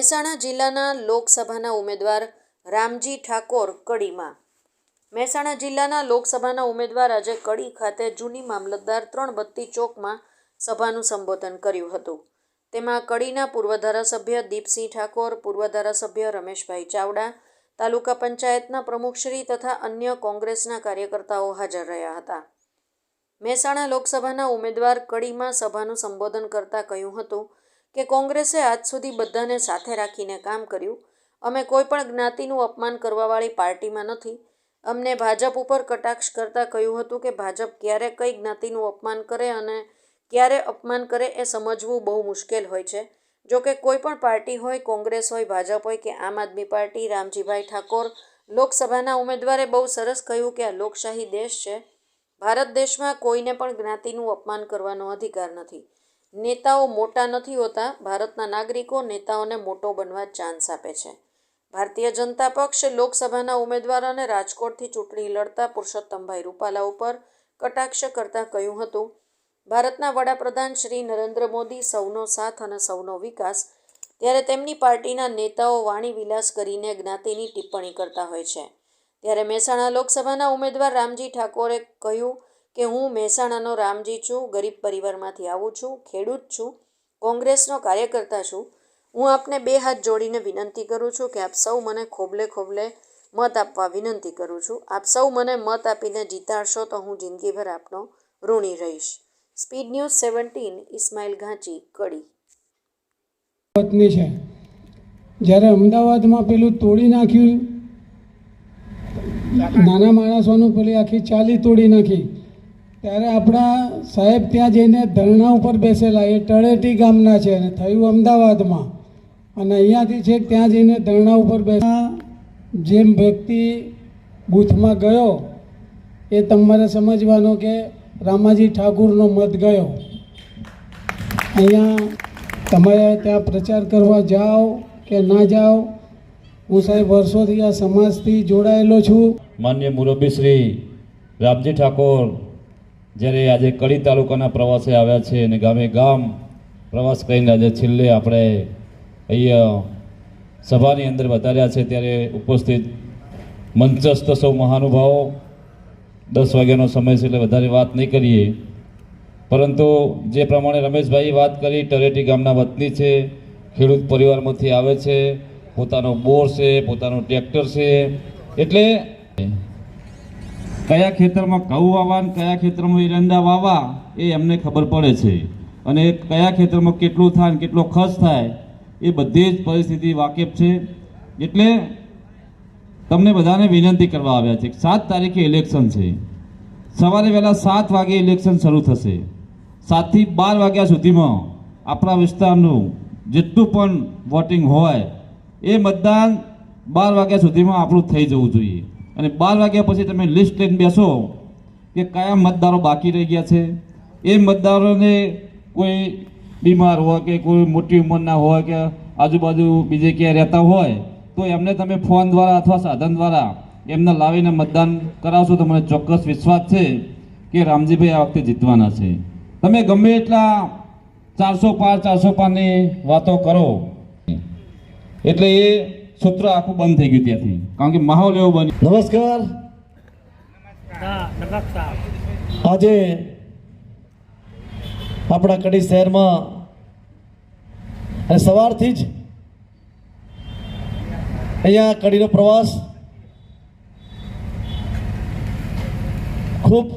મહેસાણા જિલ્લાના લોકસભાના ઉમેદવાર રામજી ઠાકોર કડીમાં. મહેસાણા જિલ્લાના લોકસભાના ઉમેદવાર આજે કડી ખાતે જૂની મામલતદાર 3 બત્તી ચોકમાં સભાનું સંબોધન કર્યું હતું. તેમાં કડીના પૂર્વ ધારાસભ્ય દીપસિંહ ઠાકોર, પૂર્વ ધારાસભ્ય રમેશભાઈ ચાવડા, તાલુકા પંચાયતના પ્રમુખશ્રી તથા અન્ય કોંગ્રેસના કાર્યકર્તાઓ હાજર રહ્યા હતા. મહેસાણા લોકસભાના ઉમેદવાર કડીમાં સભાનું સંબોધન કરતાં કહ્યું હતું કે કોંગ્રેસે આજ સુધી બધાને સાથે રાખીને કામ કર્યું. અમે કોઈ પણ જ્ઞાતિનું અપમાન કરવાવાળી પાર્ટીમાં નથી. અમને ભાજપ ઉપર કટાક્ષ કરતાં કહ્યું હતું કે ભાજપ ક્યારે કઈ જ્ઞાતિનું અપમાન કરે અને ક્યારે અપમાન કરે એ સમજવું બહુ મુશ્કેલ હોય છે. જો કે કોઈ પણ પાર્ટી હોય, કોંગ્રેસ હોય, ભાજપ હોય કે આમ આદમી પાર્ટી, રામજીભાઈ ઠાકોર લોકસભાના ઉમેદવારે બહુ સરસ કહ્યું કે આ લોકશાહી દેશ છે. ભારત દેશમાં કોઈને પણ જ્ઞાતિનું અપમાન કરવાનો અધિકાર નથી. નેતાઓ મોટા નથી હોતા. ભારતના નાગરિકો નેતાઓને મોટો બનવા ચાન્સ આપે છે. ભારતીય જનતા પક્ષ લોકસભાના ઉમેદવારોને રાજકોટથી ચૂંટણી લડતા પુરુષોત્તમભાઈ રૂપાલા ઉપર કટાક્ષ કરતાં કહ્યું હતું, ભારતના વડાપ્રધાન શ્રી નરેન્દ્ર મોદી સૌનો સાથ અને સૌનો વિકાસ, ત્યારે તેમની પાર્ટીના નેતાઓ વાણી વિલાસ કરીને જ્ઞાતિની ટિપ્પણી કરતા હોય છે. ત્યારે મહેસાણા લોકસભાના ઉમેદવાર રામજી ઠાકોરે કહ્યું કે હું મહેસાણાનો રામજી છું, ગરીબ પરિવારમાંથી આવું છું, ખેડૂત છું, કોંગ્રેસનો કાર્યકર્તા છું. હું આપને 2 હાથ જોડીને વિનંતી કરું છું કે આપ સૌ મને ખોબલે ખોબલે મત આપવા વિનંતી કરું છું. આપ સૌ મને મત આપીને જીતાડશો તો હું જિંદગીભર આપનો ઋણી રહીશ. સ્પીડ ન્યૂઝ 17 ઇસ્માઇલ ઘાંચી, કડી. પત્ની છે. જ્યારે અમદાવાદમાં પેલું તોડી નાખ્યું, નાના માણસોનું પેલી આખી ચાલી તોડી નાખી, ત્યારે આપણા સાહેબ ત્યાં જઈને ધરણા ઉપર બેસેલા. એ તળેટી ગામના છે અને થયું અમદાવાદમાં, અને અહીંયાથી છેક ત્યાં જઈને ધરણા ઉપર બેસા. જેમ વ્યક્તિ બૂથમાં ગયો એ તમારે સમજવાનો કે રામાજી ઠાકુરનો મત ગયો. અહીંયા તમે ત્યાં પ્રચાર કરવા જાઓ કે ના જાઓ, હું સાહેબ વર્ષોથી આ સમાજથી જોડાયેલો છું. માન્ય મુરબ્બી શ્રી રામજી ઠાકોર જ્યારે આજે કડી તાલુકાના પ્રવાસે આવ્યા છે અને ગામે ગામ પ્રવાસ કરીને આજે છેલ્લે આપણે અહીંયા સભાની અંદર વધાર્યા છે, ત્યારે ઉપસ્થિત મંચસ્થ સૌ મહાનુભાવો, 10 વાગ્યાનો સમય છે એટલે વધારે વાત નહીં કરીએ, પરંતુ જે પ્રમાણે રમેશભાઈ વાત કરી, તળેટી ગામના વતની છે, ખેડૂત પરિવારમાંથી આવે છે, પોતાનો બોર છે, પોતાનું ટ્રેક્ટર છે, એટલે કયા ખેતરમાં ઘઉં વાવવા, કયા ખેતરમાં એરંડા વાવવા એ એમને ખબર પડે છે, અને કયા ખેતરમાં કેટલું થાય, કેટલો ખર્ચ થાય એ બધી જ પરિસ્થિતિ વાકેફ છે. એટલે તમને બધાને વિનંતી કરવા આવ્યા છે. 7 તારીખે ઇલેક્શન છે. સવારે વહેલા 7 વાગે ઇલેક્શન શરૂ થશે. 7 થી 12 વાગ્યા સુધીમાં આપણા વિસ્તારનું જેટલું પણ વોટિંગ હોય એ મતદાન 12 વાગ્યા સુધીમાં આપણું થઈ જવું જોઈએ. અને 12 વાગ્યા પછી તમે લિસ્ટ લઈને બેસો કે કયા મતદારો બાકી રહી ગયા છે. એ મતદારોને કોઈ બીમાર હોય કે કોઈ મોટી ઉંમરના હોય કે આજુબાજુ બીજે ક્યાંય રહેતા હોય તો એમને તમે ફોન દ્વારા અથવા સાધન દ્વારા એમને લાવીને મતદાન કરાવશો તો મને ચોક્કસ વિશ્વાસ છે કે રામજીભાઈ આ વખતે જીતવાના છે. તમે ગમે એટલા 400 પાર 400 પારની વાતો કરો, એટલે એ સૂત્ર આખું બંધ થઈ ગયું ત્યાંથી, કારણ કે માહોલ એવો બન્યો. નમસ્કાર. આજે આપણા કડી શહેરમાં અને સવારથી જ અહીંયા કડીનો પ્રવાસ ખૂબ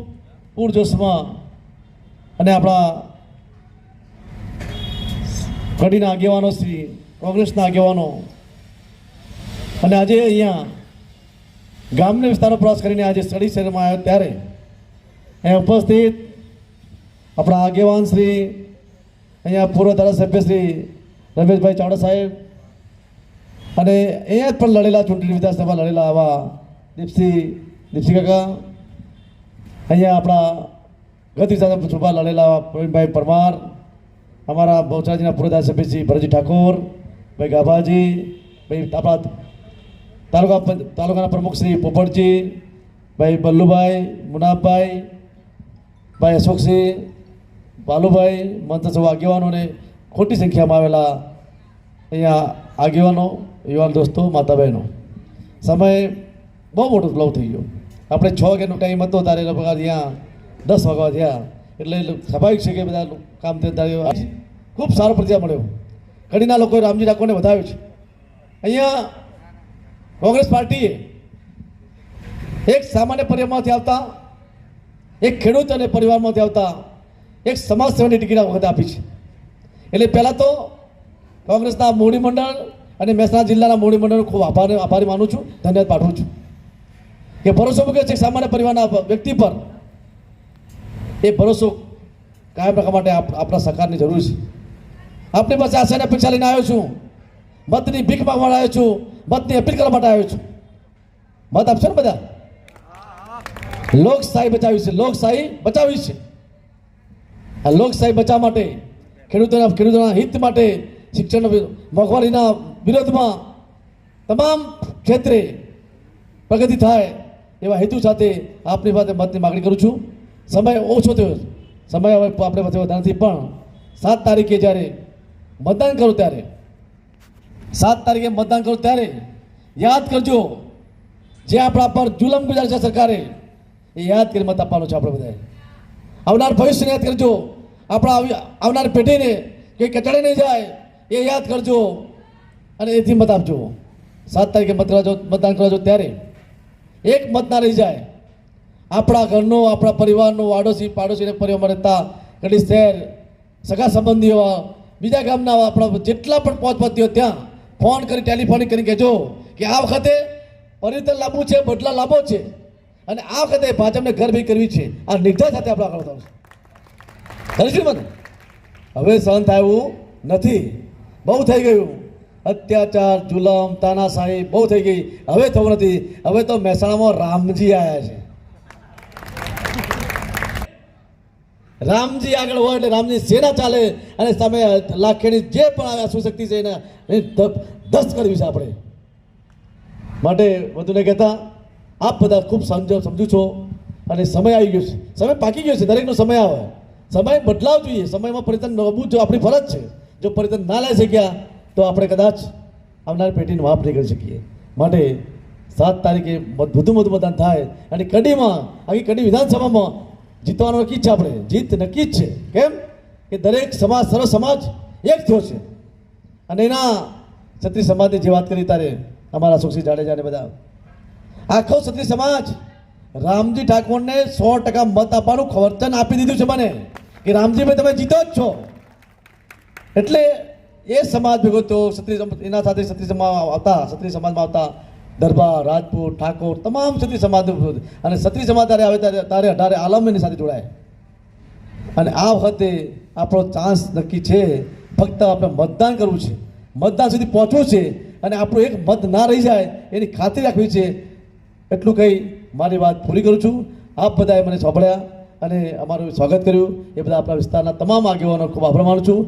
પૂરજોશમાં, અને આપણા કડીના આગેવાનો શ્રી કોંગ્રેસના આગેવાનો, અને આજે અહીંયા ગામના વિસ્તારનો પ્રવાસ કરીને આજે કડી શહેરમાં આવ્યો ત્યારે અહીંયા ઉપસ્થિત આપણા આગેવાન શ્રી, અહીંયા પૂર્વ ધારાસભ્ય શ્રી રમેશભાઈ ચાવડા સાહેબ, અને અહીંયા જ પણ લડેલા, ચૂંટણી વિધાનસભા લડેલા આવા દીપસિંહ કાકા, અહીંયા આપણા ગત વિધાનસભા લડેલા પ્રવીણભાઈ પરમાર, અમારા બહુચરાજીના પૂર્વ ધારાસભ્ય શ્રી ભરતજી ઠાકોર, ભાઈ ગાભાજી, ભાઈ આપણા તાલુકાના પ્રમુખ શ્રી પોપટજી, ભાઈ બલ્લુભાઈ, મુનાફભાઈ, ભાઈ અશોકસિંહ, બાલુભાઈ, મંચ સૌ આગેવાનોને ખોટી સંખ્યામાં આવેલા અહીંયા આગેવાનો, યુવાન દોસ્તો, માતા બહેનો, સમય બહુ મોટો ફ્લો થઈ ગયો. આપણે 6 વાગ્યાનો ટાઈમ હતો ત્યારે લગભગ અહીંયા 10 વાગવા થયા, એટલે સ્વાભાવિક છે કે બધા કામ તે ખૂબ સારો પ્રતિસાદ મળ્યો. કડીના લોકોએ રામજી ઠાકોરને વધાવ્યો છે. અહીંયા કોંગ્રેસ પાર્ટીએ એક સામાન્ય પરિવારમાંથી આવતા, એક ખેડૂત અને પરિવારમાંથી આવતા એક સમાજ સેવાની ટિકિટ આ વખતે આપી છે. એટલે પહેલાં તો કોંગ્રેસના મોવડી મંડળ અને મહેસાણા જિલ્લાના મોવડી મંડળનો ખૂબ આભારી માનું છું, ધન્યવાદ પાઠવું છું કે ભરોસો મૂક્યો છે સામાન્ય પરિવારના વ્યક્તિ પર. એ ભરોસો કાયમ રાખવા માટે આપણા સરકારની જરૂર છે. આપણી પાસે આશાને અપેક્ષા લઈને આવ્યો છું, મતની ભીખ માંગવા માટે આવ્યો છું, મતની અપીલ કરવા માટે આવ્યો છું. મત આપશો ને બધા? લોકશાહી બચાવી છે, લોકશાહી બચાવી છે. આ લોકશાહી બચાવવા માટે, ખેડૂતોના હિત માટે, શિક્ષણ મોંઘવારીના વિરોધમાં તમામ ક્ષેત્રે પ્રગતિ થાય એવા હેતુ સાથે આપની પાસે મતની માગણી કરું છું. સમય ઓછો થયો, સમય હવે આપણે પાસે વધારે નથી, પણ 7 તારીખે જ્યારે મતદાન કરો ત્યારે 7 તારીખે મતદાન કરો ત્યારે યાદ કરજો, જે આપણા પર જુલમ ગુજારે છે સરકારે, એ યાદ કરી મત આપવાનો છે આપણે બધાએ. આવનાર ભવિષ્યને યાદ કરજો, આપણા આવનાર પેઢીને કંઈ કચડે નહીં જાય એ યાદ કરજો અને એથી મત આપજો. 7 તારીખે મતદાન કરવા જો ત્યારે એક મત ના રહી જાય. આપણા ઘરનો, આપણા પરિવારનો, આડોશી પાડોશીને પરિવારમાં રહેતા કડી શહેર, સગા સંબંધીઓ, બીજા ગામના આપણા જેટલા પણ પહોંચપતિઓ ત્યાં ફોન કરી, ટેલિફોનિક કરી કહેજો કે આ વખતે પરિવર્તન લાવવું છે, બદલા લાવવો છે અને આ વખતે ભાજપને ઘર ભેગી કરવી છે. આ નિર્ધાર સાથે આપણે આગળ વધવાનું છે. કરીશું મને હવે સહન થાય એવું નથી. બહુ થઈ ગયું અત્યાચાર, જુલમ, તાનાશાહી બહુ થઈ ગઈ. હવે થવું નથી. હવે તો મહેસાણામાં રામજી આવ્યા છે. રામજી આગળ હોય એટલે રામની સેના ચાલે અને સામે લાખેની જે પણ આવે સુશક્તિ છે એને ધસ્ત કરવી છે આપણે. માટે વધુ નહીં કહેતા, આપ બધા ખૂબ સમજુ છો અને સમય આવી ગયો છે, સમય પાકી ગયો છે. દરેકનો સમય આવે, સમય બદલાવ જોઈએ, સમયમાં પરિવર્તન લાવવું જો આપણી ફરજ છે. જો પરિવર્તન ના લઈ શક્યા તો આપણે કદાચ આવનારી પેઢીને માફ નહીં કરી શકીએ. માટે 7 તારીખે વધુમાં વધુ મતદાન થાય અને કડીમાં, આખી કડી વિધાનસભામાં જીતવાનો નક્કી છે. આપણે જીત નક્કી જ છે. કેમ કે દરેક સમાજ, સર્વ સમાજ એક થયો છે. અને એના ક્ષત્રિય સમાજની જે વાત કરી ત્યારે અમારા સુખસિંહ જાડેજાને બધા, આખો ક્ષત્રિય સમાજ રામજી ઠાકોરને 100% મત આપવાનું વચન આપી દીધું છે મને કે રામજીભાઈ તમે જીતો જ છો. એટલે એ સમાજ ભેગો તો એના સાથે ક્ષત્રિય સમાજમાં આવતા દરબાર, રાજપૂત, ઠાકોર, તમામ ક્ષત્રિય સમાજ અને ક્ષત્રિય સમાજ ત્યારે આવે ત્યારે 18 આલમ એની સાથે જોડાય. અને આ વખતે આપણો ચાન્સ નક્કી છે. ફક્ત આપણે મતદાન કરવું છે, મતદાન સુધી પહોંચવું છે અને આપણું એક મત ના રહી જાય એની ખાતરી રાખવી છે. એટલું કહી મારી વાત પૂરી કરું છું. આપ બધાએ મને સાંભળ્યા અને અમારું સ્વાગત કર્યું એ બધા આપણા વિસ્તારના તમામ આગેવાનો ખૂબ આભાર માનું છું.